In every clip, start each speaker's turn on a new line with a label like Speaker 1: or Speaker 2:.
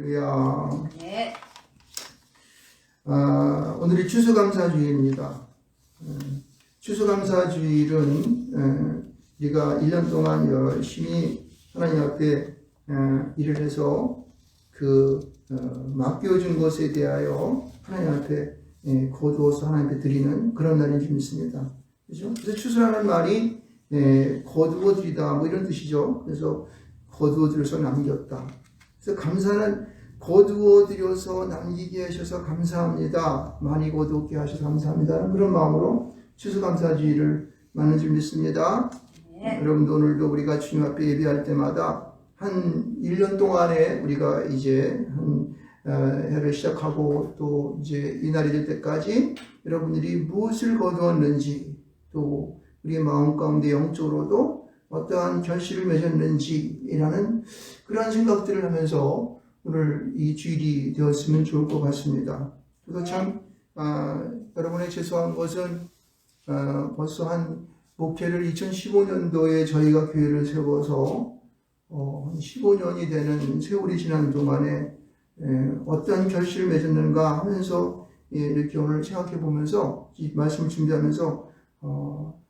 Speaker 1: 할렐루야.
Speaker 2: 네.
Speaker 1: 오늘이 추수감사주일입니다. 추수감사주일은 우리가 1년 동안 열심히 하나님 앞에 일을 해서 맡겨준 것에 대하여 하나님 앞에 거두어서 하나님 앞에 드리는 그런 날인 줄 믿습니다. 그렇죠? 그래서 추수라는 말이 거두어 드리다 뭐 이런 뜻이죠. 그래서 거두어 들여서 남겼다. 그래서 감사는 거두어 들여서 남기게 하셔서 감사합니다. 많이 거두게 하셔서 감사합니다. 그런 마음으로 추수감사주의를 맞는 줄 믿습니다.
Speaker 2: 네.
Speaker 1: 여러분도 오늘도 우리가 주님 앞에 예배할 때마다 한 1년 동안에 우리가 이제 해를 시작하고 또 이제 이날이 될 때까지 여러분들이 무엇을 거두었는지 또 우리의 마음 가운데 영적으로도 어떠한 결실을 맺었는지라는 그러한 생각들을 하면서 오늘 이 주일이 되었으면 좋을 것 같습니다. 그래서 참 여러분의 죄송한 것은 벌써 한 목회를 2015년도에 저희가 교회를 세워서 한 15년이 되는 세월이 지난 동안에 어떤 결실을 맺었는가 하면서 이렇게 오늘 생각해 보면서 이 말씀을 준비하면서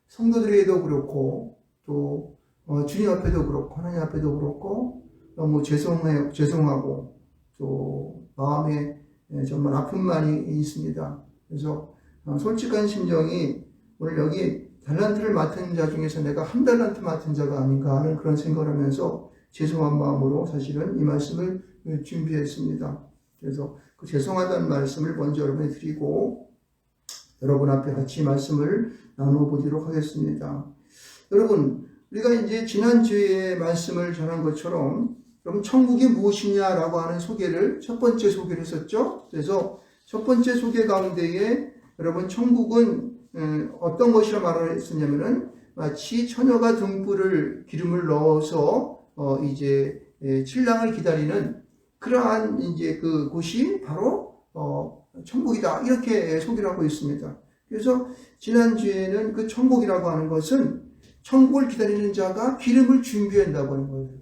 Speaker 1: 성도들에게도 그렇고 또 주님 앞에도 그렇고 하나님 앞에도 그렇고 너무 죄송하고 또 마음에 정말 아픔만이 있습니다. 그래서 솔직한 심정이 오늘 여기 달란트를 맡은 자 중에서 내가 한 달란트 맡은 자가 아닌가 하는 그런 생각을 하면서 죄송한 마음으로 사실은 이 말씀을 준비했습니다. 그래서 그 죄송하다는 말씀을 먼저 여러분에 드리고 여러분 앞에 같이 말씀을 나눠보도록 하겠습니다. 여러분, 우리가 이제 지난주에 말씀을 전한 것처럼 여러분 천국이 무엇이냐라고 하는 소개를 첫 번째 소개를 했었죠. 그래서 첫 번째 소개 가운데에 여러분 천국은 어떤 것이라 말을 했었냐면은 마치 처녀가 등불을 기름을 넣어서 이제 신랑을 기다리는 그러한 이제 그 곳이 바로 천국이다 이렇게 소개를 하고 있습니다. 그래서 지난주에는 그 천국이라고 하는 것은 천국을 기다리는 자가 기름을 준비한다고 하는 거예요.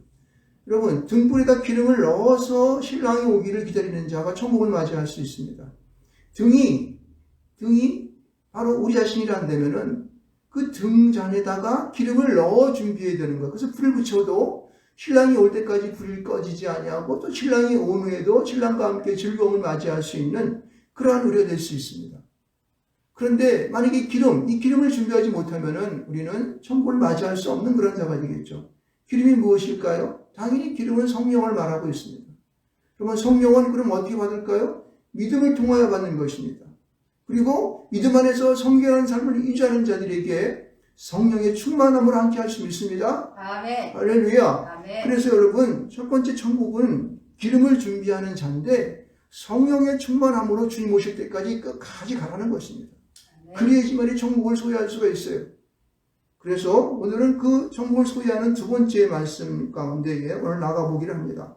Speaker 1: 여러분 등불에다 기름을 넣어서 신랑이 오기를 기다리는 자가 천국을 맞이할 수 있습니다. 등이 바로 우리 자신이란다면은 그 등잔에다가 기름을 넣어 준비해야 되는 거예요. 그래서 불을 붙여도 신랑이 올 때까지 불이 꺼지지 아니하고 또 신랑이 온 후에도 신랑과 함께 즐거움을 맞이할 수 있는 그러한 우리가 될 수 있습니다. 그런데 만약에 이 기름을 준비하지 못하면은 우리는 천국을 맞이할 수 없는 그런 자가 되겠죠. 기름이 무엇일까요? 당연히 기름은 성령을 말하고 있습니다. 그러면 성령은 그럼 어떻게 받을까요? 믿음을 통하여 받는 것입니다. 그리고 믿음 안에서 성결한 삶을 유지하는 자들에게 성령의 충만함을 함께 할 수 있습니다.
Speaker 2: 아멘.
Speaker 1: 할렐루야.
Speaker 2: 아멘.
Speaker 1: 그래서 여러분 첫 번째 천국은 기름을 준비하는 자인데 성령의 충만함으로 주님 오실 때까지 끝까지 가라는 것입니다. 그래야지만이 천국을 소유할 수가 있어요. 그래서 오늘은 그 천국을 소유하는 두 번째 말씀 가운데에 오늘 나가보기를 합니다.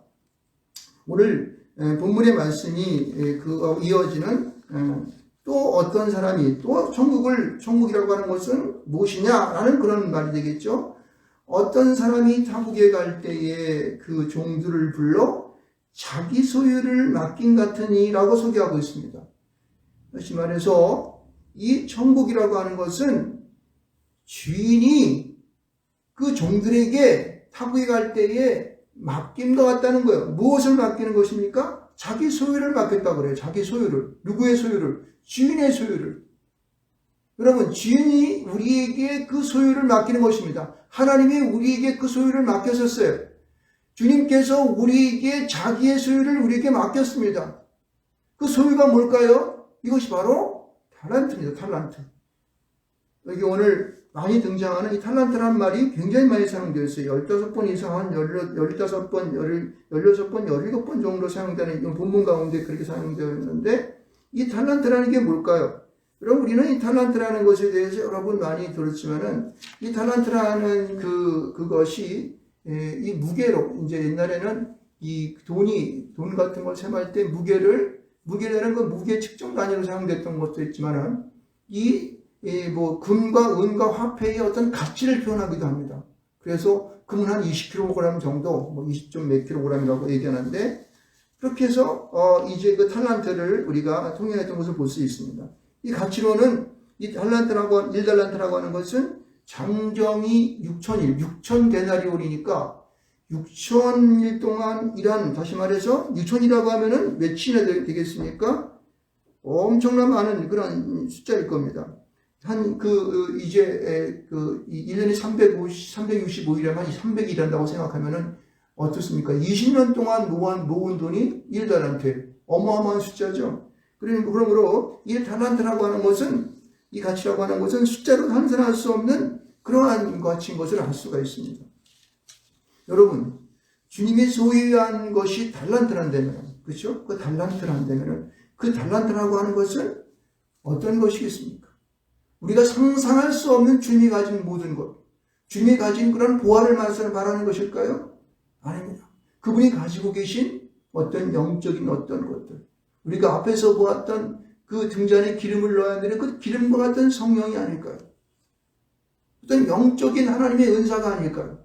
Speaker 1: 오늘 본문의 말씀이 이어지는 또 어떤 사람이 또 천국이라고 하는 것은 무엇이냐라는 그런 말이 되겠죠. 어떤 사람이 타국에 갈 때에 그 종들을 불러 자기 소유를 맡긴 같으니라고 소개하고 있습니다. 다시 말해서 이 천국이라고 하는 것은 주인이 그 종들에게 타국에 갈 때에 맡긴 것 같다는 거예요. 무엇을 맡기는 것입니까? 자기 소유를 맡겼다고 그래요. 자기 소유를. 누구의 소유를? 주인의 소유를. 여러분, 주인이 우리에게 그 소유를 맡기는 것입니다. 하나님이 우리에게 그 소유를 맡겼었어요. 주님께서 우리에게 자기의 소유를 우리에게 맡겼습니다. 그 소유가 뭘까요? 이것이 바로 탈란트입니다. 탈란트. 여기 오늘 많이 등장하는 이 탈란트라는 말이 굉장히 많이 사용되어 있어요. 15번 이상 한 15번, 16번, 17번 정도 사용되는 이 본문 가운데 그렇게 사용되어 있는데 이 탈란트라는 게 뭘까요? 여러분 우리는 이 탈란트라는 것에 대해서 여러분 많이 들었지만은 이 탈란트라는 그것이 이 무게로 이제 옛날에는 이 돈 같은 걸 셈할 때 무게라는 그 무게 측정 단위로 사용됐던 것도 있지만은 뭐 금과 은과 화폐의 어떤 가치를 표현하기도 합니다. 그래서 금은 한 20kg 정도, 뭐 20몇 kg이라고 얘기하는데 그렇게 해서 이제 그 탈란트를 우리가 통용했던 것을 볼 수 있습니다. 이 가치로는 이 달란트라고 1달란트라고 하는 것은 장정이 6,000데나리온이니까 6,000일 동안 일한, 다시 말해서 6,000이라고 하면은 몇이나 되겠습니까? 엄청난 많은 그런 숫자일 겁니다. 이제 1년에 365일이라면 한 300일 일한다고 생각하면은 어떻습니까? 20년 동안 모은 돈이 1달란트. 어마어마한 숫자죠. 그러므로 1달란트라고 하는 것은, 이 가치라고 하는 것은 숫자로 환산할 수 없는 그러한 가치인 것을 알 수가 있습니다. 여러분, 주님이 소유한 것이 달란트란다면, 그렇죠? 그 달란트란다면, 그 달란트라고 하는 것은 어떤 것이겠습니까? 우리가 상상할 수 없는 주님이 가진 모든 것, 주님이 가진 그런 보화를 말하는 것일까요? 아닙니다. 그분이 가지고 계신 어떤 영적인 어떤 것들, 우리가 앞에서 보았던 그 등잔에 기름을 넣어야 되는 그 기름과 같은 성령이 아닐까요? 어떤 영적인 하나님의 은사가 아닐까요?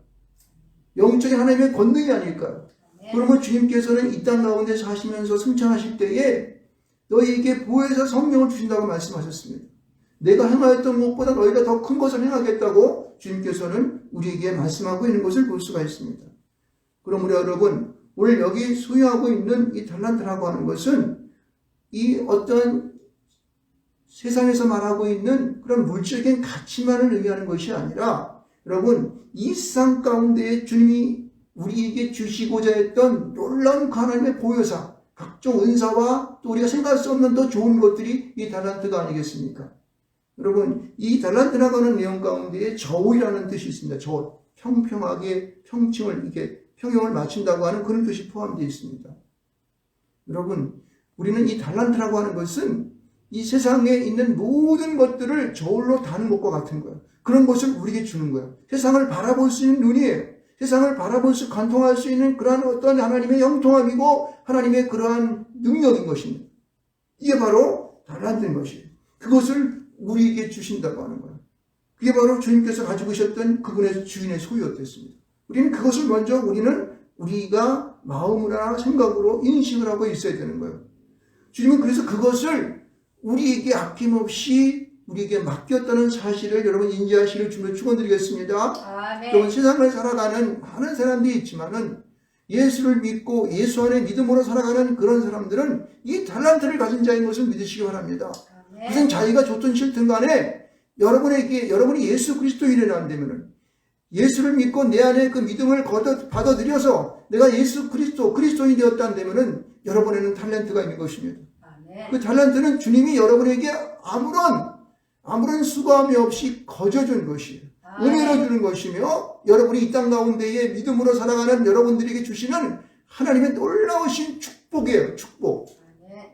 Speaker 1: 영적인 하나님의 권능이 아닐까요? 그러면 주님께서는 이 땅 가운데 사시면서 승천하실 때에 너희에게 보혜사 성령을 주신다고 말씀하셨습니다. 내가 행하였던 것보다 너희가 더 큰 것을 행하겠다고 주님께서는 우리에게 말씀하고 있는 것을 볼 수가 있습니다. 그러므로 여러분, 오늘 여기 소유하고 있는 이 달란트라고 하는 것은 이 어떤 세상에서 말하고 있는 그런 물질적인 가치만을 의미하는 것이 아니라, 여러분, 이 세상 가운데 주님이 우리에게 주시고자 했던 놀라운 하나님의 보혜사, 각종 은사와 또 우리가 생각할 수 없는 더 좋은 것들이 이 달란트가 아니겠습니까? 여러분, 이 달란트라고 하는 내용 가운데에 저울이라는 뜻이 있습니다. 저울, 평평하게 평칭을, 이게 평형을 맞춘다고 하는 그런 뜻이 포함되어 있습니다. 여러분, 우리는 이 달란트라고 하는 것은 이 세상에 있는 모든 것들을 저울로 다는 것과 같은 거예요. 그런 것을 우리에게 주는 거예요. 세상을 바라볼 수 있는 눈이에요. 세상을 바라볼 수, 관통할 수 있는 그러한 어떤 하나님의 형통함이고 하나님의 그러한 능력인 것입니다. 이게 바로 달란트인 것이에요. 그것을 우리에게 주신다고 하는 거예요. 그게 바로 주님께서 가지고 계셨던 그분의 주인의 소유였습니다. 우리는 그것을 먼저 우리가 마음으로나 생각으로 인식을 하고 있어야 되는 거예요. 주님은 그래서 그것을 우리에게 아낌없이 우리에게 맡겼다는 사실을 여러분 인지하시길 주님을 축원드리겠습니다. 여러분, 세상을 살아가는 많은 사람들이 있지만은 예수를 믿고 예수 안에 믿음으로 살아가는 그런 사람들은 이 달란트를 가진 자인 것을 믿으시기 바랍니다. 무슨 자기가 좋든 싫든 간에 여러분이 예수 그리스도인이 안되면은, 예수를 믿고 내 안에 그 믿음을 받아들여서 내가 예수 그리스도인이 되었다면은 여러분에는 탤런트가 있는 것입니다. 그 탤런트는 주님이 여러분에게 아무런 수고함이 없이 거저준 것이에요. 은혜로 주는 것이며, 여러분이 이 땅 가운데에 믿음으로 살아가는 여러분들에게 주시는 하나님의 놀라우신 축복이에요. 축복.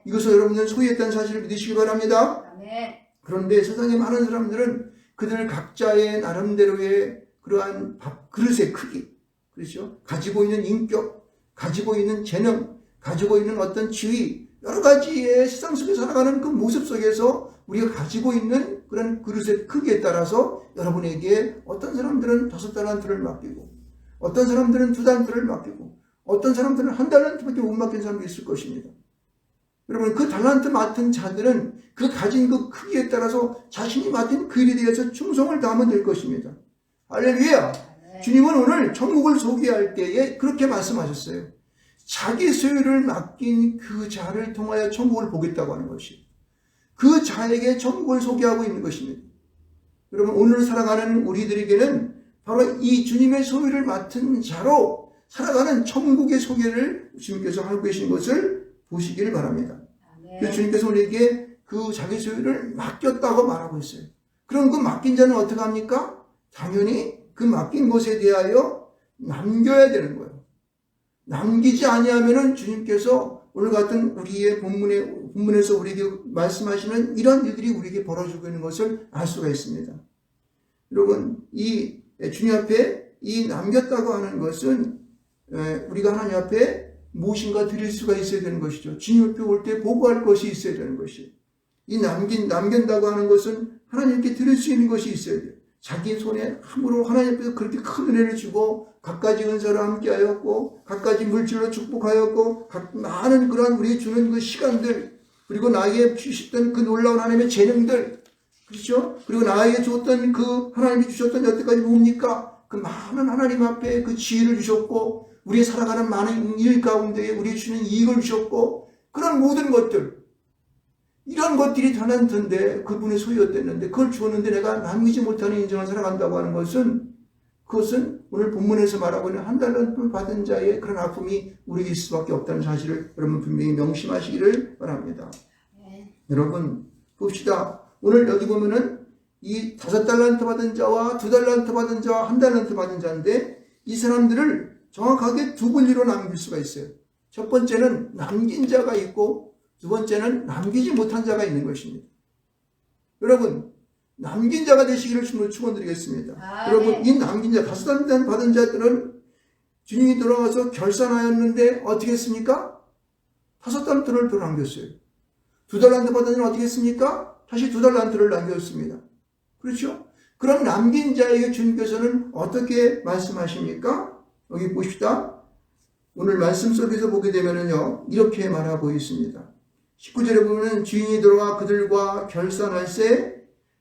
Speaker 1: 이것을 여러분은 소유했다는 사실을 믿으시기 바랍니다. 그런데 세상에 많은 사람들은 그들 각자의 나름대로의 그러한 밥그릇의 크기, 그렇죠? 가지고 있는 인격, 가지고 있는 재능, 가지고 있는 어떤 지위, 여러 가지의 세상 속에 살아가는 그 모습 속에서 우리가 가지고 있는 그런 그릇의 크기에 따라서 여러분에게 어떤 사람들은 5달란트를 맡기고, 어떤 사람들은 2달란트를 맡기고, 어떤 사람들은 1달란트밖에 못 맡긴 사람도 있을 것입니다. 여러분, 그 달란트 맡은 자들은 그 가진 그 크기에 따라서 자신이 맡은 그 일에 대해서 충성을 다하면 될 것입니다. 할렐루야! 주님은 오늘 천국을 소개할 때에 그렇게 말씀하셨어요. 자기 소유를 맡긴 그 자를 통하여 천국을 보겠다고 하는 것이, 그 자에게 천국을 소개하고 있는 것입니다. 여러분, 오늘 살아가는 우리들에게는 바로 이 주님의 소유를 맡은 자로 살아가는 천국의 소개를 주님께서 하고 계신 것을 보시기를 바랍니다. 그래서 주님께서 우리에게 그 자기 소유를 맡겼다고 말하고 있어요. 그럼 그 맡긴 자는 어떻게 합니까? 당연히 그 맡긴 것에 대하여 남겨야 되는 거예요. 남기지 아니하면은 주님께서 오늘 같은 우리의 본문에서 우리에게 말씀하시는 이런 일들이 우리에게 벌어지고 있는 것을 알 수가 있습니다. 여러분, 이 주님 앞에 이 남겼다고 하는 것은 우리가 하나님 앞에 무엇인가 드릴 수가 있어야 되는 것이죠. 주님 앞에 올 때 보고할 것이 있어야 되는 것이. 이 남긴다고 하는 것은 하나님께 드릴 수 있는 것이 있어야 돼요. 자기 손에 함부로 하나님 앞에서 그렇게 큰 은혜를 주고 갖가지 은사로 함께하였고 갖가지 물질로 축복하였고 많은 그러한 우리에게 주는 그 시간들, 그리고 나에게 주셨던 그 놀라운 하나님의 재능들, 그렇죠? 그리고 나에게 줬던 그 하나님이 주셨던 여태까지 뭡니까? 그 많은 하나님 앞에 그 지혜를 주셨고 우리의 살아가는 많은 일 가운데에 우리에게 주는 이익을 주셨고 그런 모든 것들, 이런 것들이 달란트인데 그분의 소유였댔는데 그걸 주었는데 내가 남기지 못하는 인생을 살아간다고 하는 것은, 그것은 오늘 본문에서 말하고 있는 한 달란트 받은 자의 그런 아픔이 우리에게 있을 수밖에 없다는 사실을 여러분 분명히 명심하시기를 바랍니다. 여러분 봅시다. 오늘 여기 보면은 이 5달란트 받은 자와 2달란트 받은 자와 1달란트 받은 자인데 이 사람들을 정확하게 두 분류로 나눌 수가 있어요. 첫 번째는 남긴 자가 있고 두 번째는 남기지 못한 자가 있는 것입니다. 여러분 남긴 자가 되시기를 주님으로 축원드리겠습니다. 여러분 이 남긴 자 5달란트 받은 자들은 주님이 돌아와서 결산하였는데 어떻게 했습니까? 5달란트를 더 남겼어요. 2달란트 받은 자는 어떻게 했습니까? 다시 2달란트를 남겼습니다. 그렇죠? 그럼 남긴 자에게 주님께서는 어떻게 말씀하십니까? 여기 보십시다. 오늘 말씀 속에서 보게 되면은요, 이렇게 말하고 있습니다. 19절에 보면은 주인이 들어와 그들과 결산할세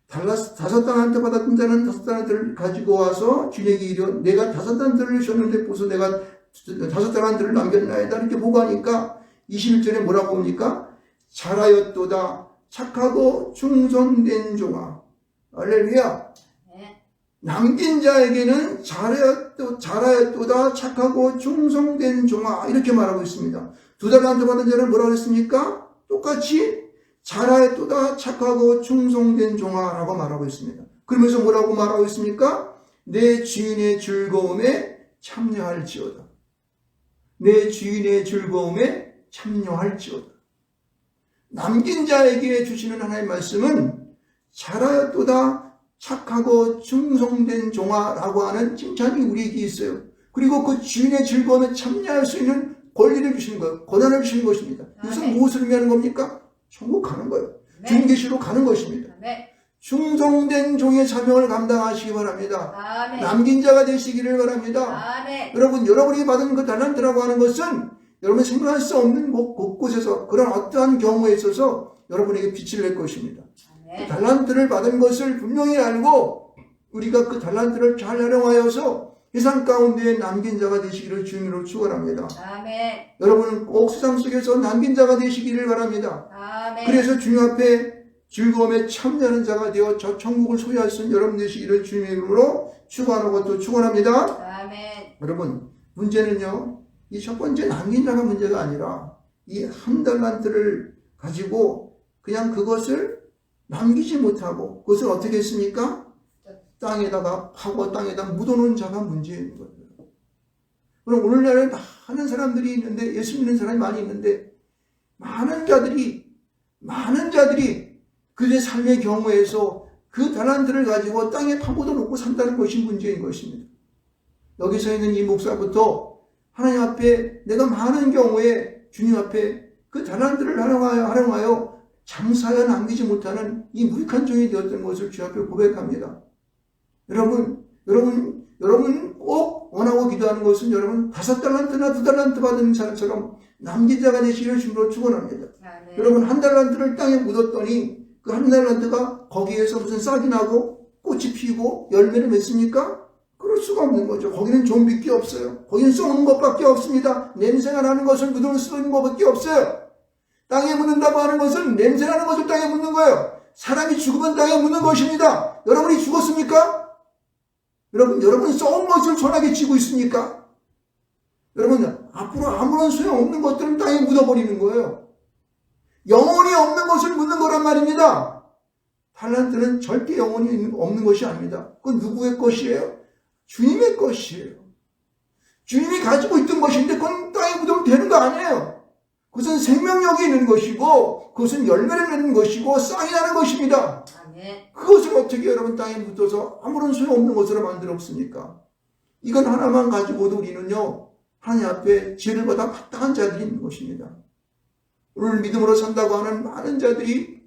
Speaker 1: 5달란트 받았던 자는 5달란트를 가지고 와서 주인에게 이르 내가 5달란트를 줬는데 보소 내가 5달란트를 남겼나이다. 이렇게 보고하니까 21절에 뭐라고 봅니까? 잘하였도다 착하고 충성된 종아. 할렐루야. 남긴 자에게는 잘하였도다 착하고 충성된 종아, 이렇게 말하고 있습니다. 2달란트 받은 자는 뭐라고 했습니까? 똑같이 잘하였도다 착하고 충성된 종아라고 말하고 있습니다. 그러면서 뭐라고 말하고 있습니까? 내 주인의 즐거움에 참여할지어다. 내 주인의 즐거움에 참여할지어다. 남긴 자에게 주시는 하나님의 말씀은 잘하였도다 착하고 충성된 종아라고 하는 칭찬이 우리에게 있어요. 그리고 그 주인의 즐거움에 참여할 수 있는 권리를 주시는 거예요. 권한을 주시는 것입니다. 이것은 무엇을 의미하는 겁니까? 천국 가는 거예요. 주님 계시로 가는 것입니다. 충성된 종의 사명을 감당하시기 바랍니다. 남긴 자가 되시기를 바랍니다. 여러분, 여러분이 받은 그 달란트라고 하는 것은 여러분 생각할 수 없는 곳곳에서 그런 어떠한 경우에 있어서 여러분에게 빛을 낼 것입니다. 그 달란트를 받은 것을 분명히 알고 우리가 그 달란트를 잘 활용하여서 세상 가운데 남긴 자가 되시기를 주님으로 축원합니다. 여러분은 꼭 세상 속에서 남긴 자가 되시기를 바랍니다. 그래서 주님 앞에 즐거움에 참여하는 자가 되어 저 천국을 소유할 수 있는 여러분 되시기를 주님의 이름으로 축원하고 또 축원합니다. 여러분 문제는요, 이 첫 번째 남긴 자가 문제가 아니라 이 1달란트를 가지고 그냥 그것을 남기지 못하고 그것을 어떻게 했습니까? 땅에다가 파고 땅에다 묻어놓은 자가 문제인 거예요. 그럼 오늘날에 많은 사람들이 있는데, 예수 믿는 사람이 많이 있는데 많은 자들이 그들의 삶의 경우에서 그 달란트를 가지고 땅에 파묻어 놓고 산다는 것이 문제인 것입니다. 여기서 있는 이 목사부터 하나님 앞에 내가 많은 경우에 주님 앞에 그 달란트를 활용하여 장사에 남기지 못하는 이 무익한 종이 되었던 것을 주 앞에 고백합니다. 여러분 꼭 원하고 기도하는 것은 여러분 5달란트나 2달란트 받은 사람처럼 남긴 자가 되시기를 주님으로 축원합니다. 여러분 1달란트를 땅에 묻었더니 그 1달란트가 거기에서 무슨 싹이 나고 꽃이 피고 열매를 맺습니까? 그럴 수가 없는 거죠. 거기는 좀비 게 없어요. 거기는 썩는 것밖에 없습니다. 냄새가 나는 것을 묻을 수 있는 것밖에 없어요. 땅에 묻는다고 하는 것은 냄새나는 것을 땅에 묻는 거예요. 사람이 죽으면 땅에 묻는 것입니다. 여러분이 죽었습니까? 여러분 썩은 것을 전하게 쥐고 있습니까? 여러분 앞으로 아무런 소용없는 것들은 땅에 묻어버리는 거예요. 영혼이 없는 것을 묻는 거란 말입니다. 달란트는 절대 영혼이 없는 것이 아닙니다. 그건 누구의 것이에요? 주님의 것이에요. 주님이 가지고 있던 것인데 그건 땅에 묻으면 되는 거 아니에요. 그것은 생명력이 있는 것이고 그것은 열매를 맺는 것이고 쌍이 나는 것입니다. 그것을 어떻게 여러분 땅에 묻어서 아무런 소용없는 것으로 만들었습니까? 이건 하나만 가지고도 우리는요 하나님 앞에 죄를 받아 마땅한 자들이 있는 것입니다. 오늘 믿음으로 산다고 하는 많은 자들이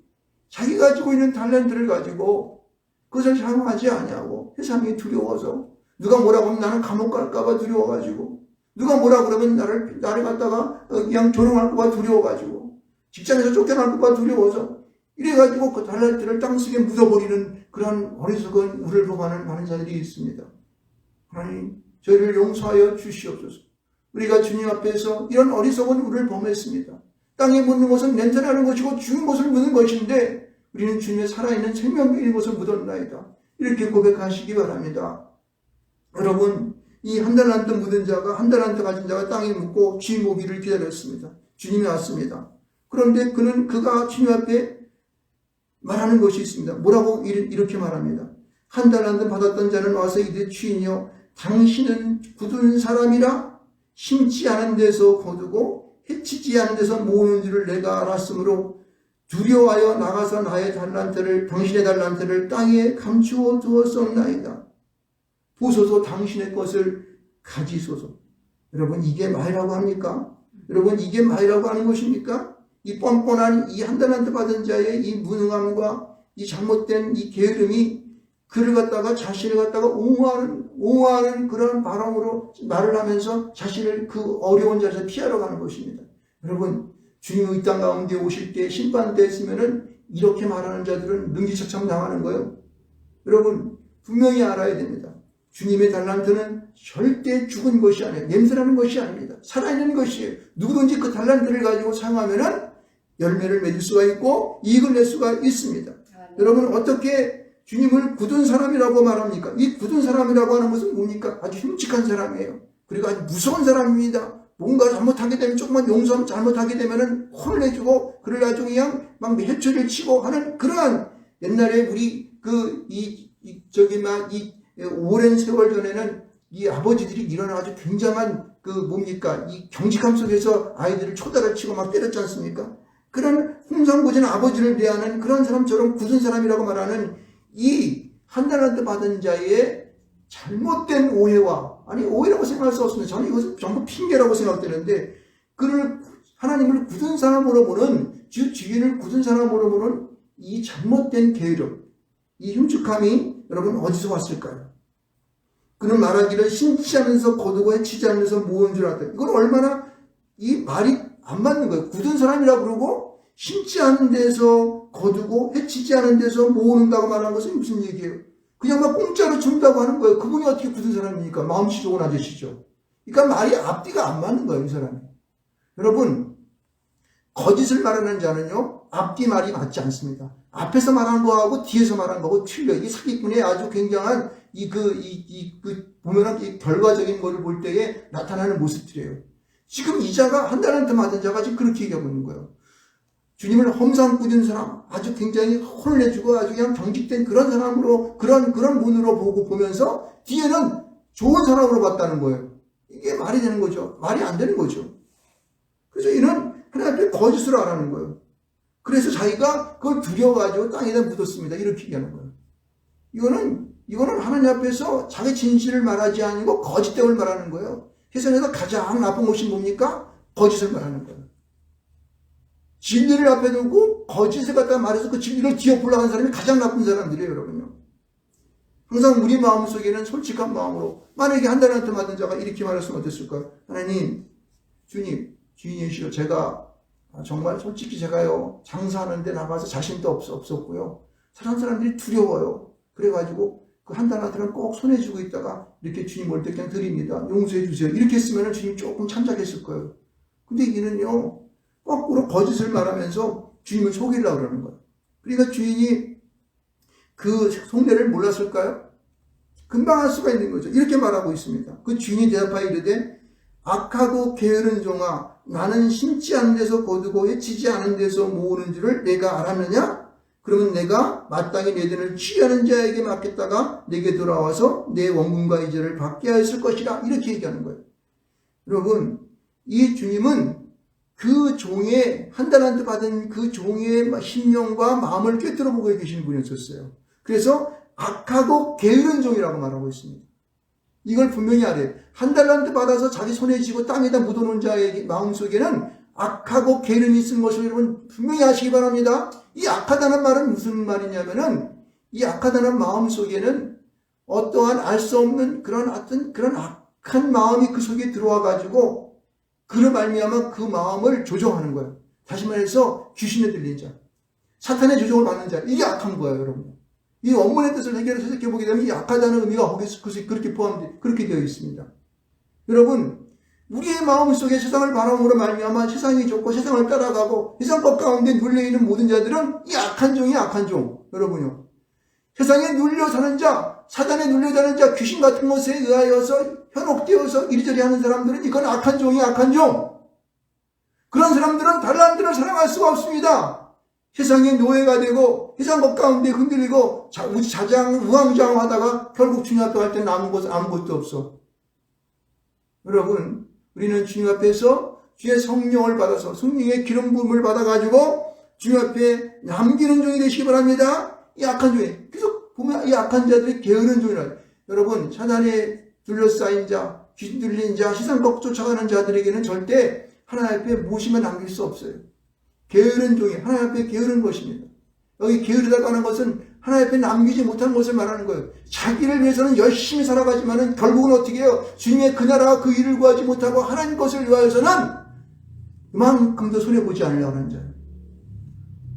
Speaker 1: 자기 가지고 있는 달란트를 가지고 그것을 사용하지 아니하고 세상이 두려워서 누가 뭐라고 하면 나는 감옥 갈까봐 두려워가지고 누가 뭐라 그러면 나를 갖다가 그냥 조롱할까봐 두려워가지고 직장에서 쫓겨날까봐 두려워서 이래가지고 그 달란트를 땅속에 묻어버리는 그런 어리석은 우를 범하는 많은 자들이 있습니다. 하나님 저희를 용서하여 주시옵소서. 우리가 주님 앞에서 이런 어리석은 우를 범했습니다. 땅에 묻는 것은 냄새나는 것이고 죽은 것을 묻는 것인데 우리는 주님의 살아있는 생명인 것을 묻었나이다. 이렇게 고백하시기 바랍니다. 여러분 이 한 달란트 묻은 자가 한 달란트 가진 자가 땅에 묻고 주님 오기를 기다렸습니다. 주님이 왔습니다. 그런데 그가 주님 앞에 말하는 것이 있습니다. 뭐라고 이렇게 말합니다. 한 달란트 받았던 자는 와서 이르되 주인이여 당신은 굳은 사람이라 심지 않은 데서 거두고 해치지 않은 데서 모으는 줄을 내가 알았으므로 두려워하여 나가서 나의 달란트를 당신의 달란트를 땅에 감추어 두었었나이다. 보소서 당신의 것을 가지소서. 여러분 이게 말이라고 합니까? 여러분 이게 말이라고 하는 것입니까? 이 뻔뻔한 이 한 달란트 받은 자의 이 무능함과 이 잘못된 이 게으름이 그를 갖다가 자신을 갖다가 옹호하는 그런 발언으로 말을 하면서 자신을 그 어려운 자리에서 피하러 가는 것입니다. 여러분 주님의 이 땅 가운데 오실 때 심판대 있으면은 이렇게 말하는 자들은 능지처참 당하는 거예요. 여러분 분명히 알아야 됩니다. 주님의 달란트는 절대 죽은 것이 아니에요. 냄새나는 것이 아닙니다. 살아있는 것이에요. 누구든지 그 달란트를 가지고 사용하면은 열매를 맺을 수가 있고 이익을 낼 수가 있습니다. 여러분 어떻게 주님을 굳은 사람이라고 말합니까? 이 굳은 사람이라고 하는 것은 뭡니까? 아주 흉측한 사람이에요. 그리고 아주 무서운 사람입니다. 뭔가 잘못하게 되면 조금만 용서하면 잘못하게 되면은 혼을 내주고 그를 아주 그냥 막 해초리를 치고 하는 그러한 옛날에 우리 오랜 세월 전에는 이 아버지들이 이런 아주 굉장한 이 경직함 속에서 아이들을 초다를 치고 막 때렸지 않습니까? 그런 홍상고진 아버지를 대하는 그런 사람처럼 굳은 사람이라고 말하는 이 한 달란트 받은 자의 잘못된 오해와 오해라고 생각할 수 없습니다. 저는 이것은 전부 핑계라고 생각되는데 그를 하나님을 굳은 사람으로 보는 주인을 굳은 사람으로 보는 이 잘못된 게으름 이 흉측함이 여러분 어디서 왔을까요? 그는 말하기를 심지 않으면서 거두고 해치지 않으면서 모은 줄 알았다. 이건 얼마나 이 말이 안 맞는 거예요. 굳은 사람이라고 그러고 심지 않은 데서 거두고 해치지 않은 데서 모은다고 말하는 것은 무슨 얘기예요? 그냥 막 공짜로 준다고 하는 거예요. 그분이 어떻게 굳은 사람입니까? 마음씨 좋은 아저씨죠. 그러니까 말이 앞뒤가 안 맞는 거예요. 이 사람이. 여러분 거짓을 말하는 자는요 앞뒤 말이 맞지 않습니다. 앞에서 말한 거하고 뒤에서 말한 거하고 틀려. 이 사기꾼의 아주 굉장한 보면은 이 결과적인 거를 볼 때에 나타나는 모습들이에요. 지금 이 자가 한 달란트 받은 자가 지금 그렇게 얘기하고 있는 거예요. 주님을 험상궂은 사람, 아주 굉장히 혼을 내주고 아주 그냥 경직된 그런 사람으로, 그런 분으로 보면서 뒤에는 좋은 사람으로 봤다는 거예요. 이게 말이 되는 거죠. 말이 안 되는 거죠. 그래서 이는 하나님 앞에 거짓으로 안 하는 거예요. 그래서 자기가 그걸 두려워가지고 땅에다 묻었습니다. 이렇게 얘기하는 거예요. 이거는 하나님 앞에서 자기 진실을 말하지 아니고 거짓됨을 말하는 거예요. 세상에서 가장 나쁜 것이 뭡니까? 거짓을 말하는 거예요. 진리를 앞에 두고 거짓을 갖다 말해서 그 진리를 뒤엎으려고 하는 사람이 가장 나쁜 사람들이에요, 여러분요. 항상 우리 마음속에는 솔직한 마음으로 만약에 한 달란트 받은 자가 이렇게 말했으면 어땠을까요? 하나님, 주인이시여 제가 정말 솔직히 제가요 장사하는데 나가서 자신도 없었고요. 사람들이 두려워요. 그래가지고 그 한 달란트는 꼭 손에 쥐고 있다가 이렇게 주님 올 때 그냥 드립니다. 용서해 주세요. 이렇게 했으면 주님 조금 참작했을 거예요. 근데 이는요 거꾸로 거짓을 말하면서 주님을 속이려고 그러는 거예요. 그러니까 주인이 그 속내를 몰랐을까요? 금방 알 수가 있는 거죠. 이렇게 말하고 있습니다. 그 주인이 대답하여 이르되 악하고 게으른 종아 나는 심지 않은 데서 거두고 해치지 않은 데서 모으는 줄을 내가 알았느냐? 그러면 내가 마땅히 내 돈을 취하는 자에게 맡겼다가 내게 돌아와서 내 원금과 이자를 받게 하였을 것이라 이렇게 얘기하는 거예요. 여러분 이 주님은 그 종의 한 달란트 받은 그 종의 심령과 마음을 꿰뚫어 보고 계시는 분이었어요. 그래서 악하고 게으른 종이라고 말하고 있습니다. 이걸 분명히 알아요. 한 달란트 받아서 자기 손에 쥐고 땅에다 묻어놓은 자의 마음속에는 악하고 게으름이 있는 것을 여러분 분명히 아시기 바랍니다. 이 악하다는 말은 무슨 말이냐면은 이 악하다는 마음 속에는 어떠한 알 수 없는 그런 악한 마음이 그 속에 들어와 가지고 그로 말미암아 그 마음을 조종하는 거예요. 다시 말해서 귀신에 들린 자, 사탄의 조종을 받는 자, 이게 악한 거예요, 여러분. 이 원문의 뜻을 해석해 보게 되면 이 악하다는 의미가 거기서 그렇게 그렇게 되어 있습니다. 여러분, 우리의 마음 속에 세상을 바람으로 말미암아 세상이 좋고 세상을 따라가고 세상법 가운데 눌려있는 모든 자들은 이 악한 종이 악한 종. 여러분요. 세상에 눌려 사는 자, 사단에 눌려 사는 자, 귀신 같은 것에 의하여서 현혹되어서 이리저리 하는 사람들은 이건 악한 종이 악한 종. 그런 사람들은 달란트를 사랑할 수가 없습니다. 세상의 노예가 되고 세상법 가운데 흔들리고 우왕좌왕하다가 결국 주님 앞에 갈 때 남은 것은 아무것도 없어. 여러분, 우리는 주님 앞에서 주의 성령을 받아서 성령의 기름 부음을 받아가지고 주님 앞에 남기는 종이 되시기 바랍니다. 이 악한 종이. 계속 보면 이 악한 자들이 게으른 종이라. 여러분, 사단에 둘러싸인 자, 귀신 들린 자, 세상법 쫓아가는 자들에게는 절대 하나님 앞에 무엇이면 남길 수 없어요. 게으른 종이 하나님 앞에 게으른 것입니다. 여기 게으르다고 하는 것은 하나님 앞에 남기지 못한 것을 말하는 거예요. 자기를 위해서는 열심히 살아가지만은 결국은 어떻게 해요? 주님의 그 나라와 그 일을 구하지 못하고 하나님 것을 위하여서는 그만큼도 손해보지 않으려고 하는 자예요.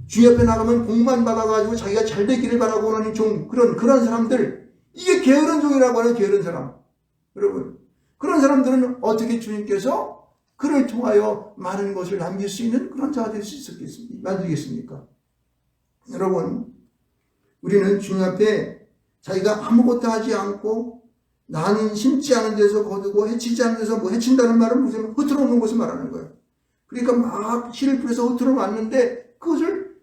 Speaker 1: 주님 앞에 나가면 복만 받아가지고 자기가 잘 되기를 바라고 하는 종, 그런 사람들, 이게 게으른 종이라고 하는 게으른 사람. 여러분, 그런 사람들은 어떻게 주님께서 그를 통하여 많은 것을 남길 수 있는 그런 자가 될 수 만들겠습니까? 여러분, 우리는 주님 앞에 자기가 아무것도 하지 않고 나는 심지 않은 데서 거두고 해치지 않은 데서 뭐 해친다는 말은 무슨 흐트러 놓는 것을 말하는 거예요. 그러니까 막 실을 뿌려서 흐트러 놨는데 그것을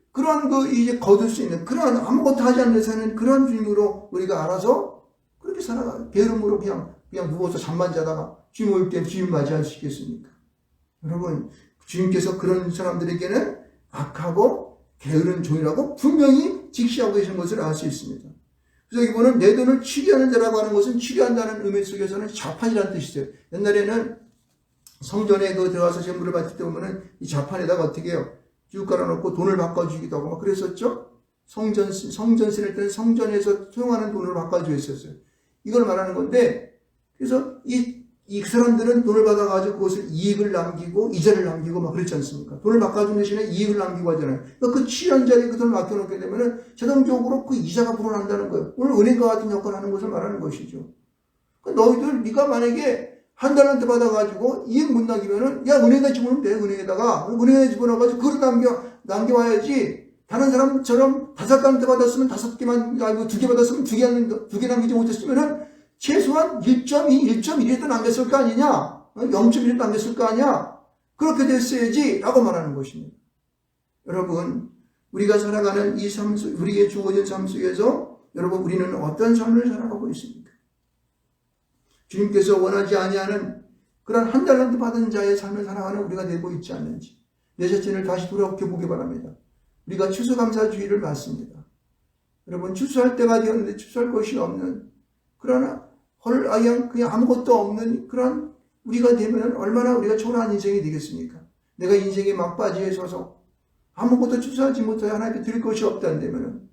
Speaker 1: 이제 거둘 수 있는 그런 아무것도 하지 않는 데서는 그런 주님으로 우리가 알아서 그렇게 살아가요. 게으름으로 그냥 누워서 잠만 자다가 주님 올 때 주님 맞이할 수 있겠습니까? 여러분, 주님께서 그런 사람들에게는 악하고 게으른 종이라고 분명히 직시하고 계신 것을 알 수 있습니다. 그래서 여기 보면 내 돈을 취리하는 자라고 하는 것은 취리한다는 의미 속에서는 자판이라는 뜻이죠. 옛날에는 성전에 들어가서 제물을 바칠 때 보면은 이 자판에다가 어떻게 해요? 쭉 깔아놓고 돈을 바꿔주기도 하고 막 그랬었죠? 성전신을 때는 성전에서 소용하는 돈을 바꿔주고 있었어요. 이걸 말하는 건데, 그래서 이 사람들은 돈을 받아가지고 그것을 이익을 남기고 이자를 남기고 막 그랬지 않습니까? 돈을 바꿔준 대신에 이익을 남기고 하잖아요. 그러니까 그 취한 자리에 그 돈을 맡겨놓게 되면은 자동적으로 그 이자가 불어난다는 거예요. 오늘 은행과 같은 역할을 하는 것을 말하는 것이죠. 너희들, 네가 만약에 한 달한테 받아가지고 이익 못 남기면은, 야, 은행에 집어넣으면 돼, 은행에 집어넣어가지고 그걸 남겨와야지. 다른 사람처럼 5달한테 받았으면 5개만, 아니고 2개 받았으면 2개 남기지 못했으면은 최소한 1.1이라도 남겼을 거 아니냐? 0.1도 남겼을 거 아니야? 그렇게 됐어야지 라고 말하는 것입니다. 여러분, 우리가 살아가는 이 삶 속, 우리에게 주어진 삶 속에서 여러분, 우리는 어떤 삶을 살아가고 있습니까? 주님께서 원하지 아니하는 그런 한 달란트 받은 자의 삶을 살아가는 우리가 되고 있지 않는지 내 자신을 다시 돌아보게 바랍니다. 우리가 추수감사주의를 받습니다. 여러분, 추수할 때가 되었는데 추수할 것이 없는 그러나 그냥 아무것도 없는 그런 우리가 되면 얼마나 우리가 초라한 인생이 되겠습니까? 내가 인생의 막바지에 서서 아무것도 추수하지 못하여 하나님께 드릴 것이 없다면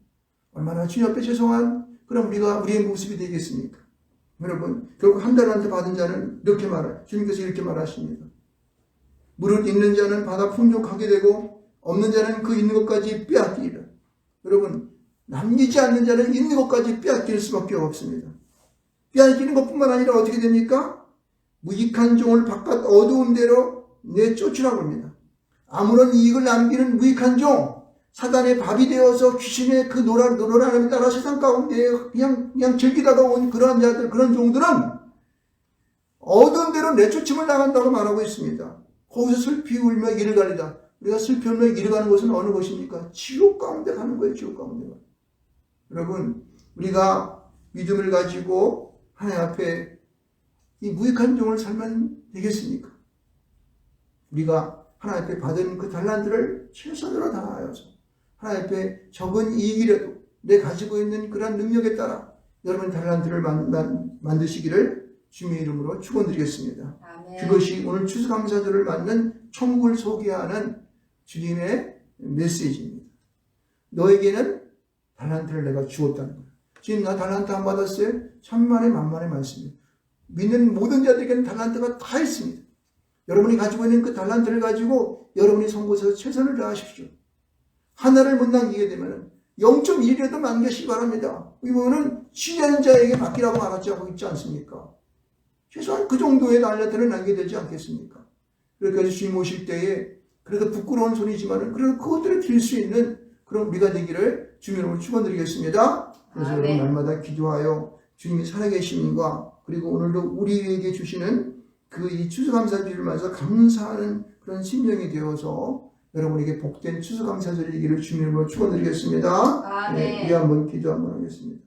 Speaker 1: 얼마나 주님 앞에 죄송한 그런 우리의 모습이 되겠습니까? 여러분, 결국 한 달한테 받은 자는 주님께서 이렇게 말하십니다. 무릇 있는 자는 받아 풍족하게 되고 없는 자는 그 있는 것까지 빼앗기리라. 여러분, 남기지 않는 자는 있는 것까지 빼앗길 수밖에 없습니다. 빼앗기는 것뿐만 아니라 어떻게 됩니까? 무익한 종을 바깥 어두운 데로 내쫓으라고 합니다. 아무런 이익을 남기는 무익한 종, 사단의 밥이 되어서 귀신의 그 노란함에 따라 세상 가운데 그냥 즐기다가 온 그런 자들, 그런 종들은 어두운 데로 내쫓음을 나간다고 말하고 있습니다. 거기서 슬피 울며 이를 가리다. 우리가 슬피 울며 이를 가는 것은 어느 것입니까? 지옥 가운데 가는 거예요. 지옥 가운데. 여러분, 우리가 믿음을 가지고 하나님 앞에 이 무익한 종을 살면 되겠습니까? 우리가 하나님 앞에 받은 그 달란트를 최선으로 다하여서 하나님 앞에 적은 이익이라도 내 가지고 있는 그런 능력에 따라 여러분 달란트를 만드시기를 주님의 이름으로 축원드리겠습니다. 아멘. 그것이 오늘 추수감사절을 맞는 천국을 소개하는 주님의 메시지입니다. 너에게는 달란트를 내가 주었다는 거예요. 지금 나 달란트 안 받았어요? 천만에 만만에 많습니다. 믿는 모든 자들에게는 달란트가 다 있습니다. 여러분이 가지고 있는 그 달란트를 가지고 여러분이 선곳에서 최선을 다하십시오. 하나를 못 남기게 되면 0.1이라도 남기시기 바랍니다. 이 부분은 취하는 자에게 맡기라고 말하지 않고 있지 않습니까? 최소한 그 정도의 달란트를 남게 되지 않겠습니까? 그렇게 주님 오실 때에 그래도 부끄러운 소리지만은 그래도 그것들을 드릴 수 있는 그런 우리가 되기를 주님으로 축원드리겠습니다. 그래서 여러분 날마다 기도하여 주님이 살아계심과 그리고 오늘도 우리에게 주시는 그 이 추수감사주를 맞아 감사하는 그런 심령이 되어서 여러분에게 복된 추수감사절이기를 주님으로 축원드리겠습니다.
Speaker 2: 아멘.
Speaker 1: 네, 우리 한번 기도 한번 하겠습니다.